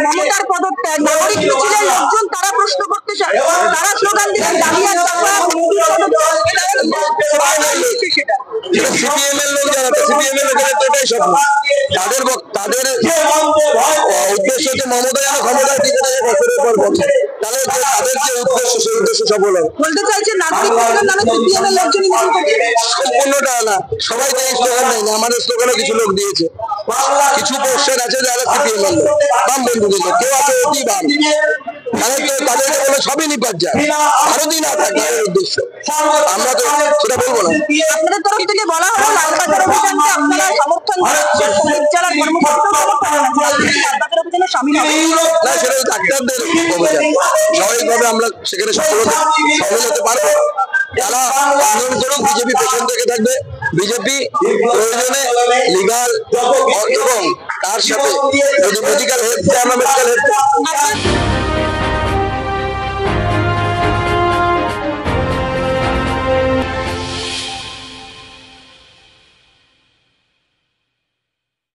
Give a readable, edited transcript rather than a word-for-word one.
মমতার পদত্যাগ নাগরিক মিছিলের লোকজন তারা প্রশ্ন করতে চায়, তারা স্লোগান দিলেন ডালিয়ার দফা সিপিএম এর লোক যারা সিপিএম এর লোকের তো এটাই স্বপ্ন, তাদের উদ্দেশ্য হচ্ছে মমতা যেন ক্ষমতায় টিকে থাকে বছরের পর বছর, তাহলে তাদের যে উদ্দেশ্য সেই উদ্দেশ্য সফল হবে। বলতে চাইছে নাগরিক মিছিলের নামে সিপিএম এর লোকজন সম্পূর্ণটা না, সবাই তো এই স্লোগান নেই না, আমাদের স্লোগানে কিছু লোক দিয়েছে, কিছু পোস্টার আছে যারা সিপিএম এর লোক, বাম বন্ধুদের লোক, কেউ আছে অতি বাম, তাদেরকে বলে সবই নিপাত যায়, ভারতই না থাকে তাদের উদ্দেশ্য, আমরা তো সেটা বলবো না। আপনাদের তরফ থেকে বলা হলো লালবাজার অভিযানকে আপনারা সমর্থন দিচ্ছেন, জেলার লালবাজার অভিযানে সামিল হবে না, সেটা ডাক্তারদের অভিযান, স্বাভাবিকভাবে আমরা সেখানে সফল হতে পারবো। তারা আন্দোলন করুক, বিজেপি পেছন থেকে থাকবে, বিজেপি প্রয়োজনে লিগাল এবং তার সাথে যদি মেডিকেল হেল্প চায় আমরা মেডিকেল হেল্প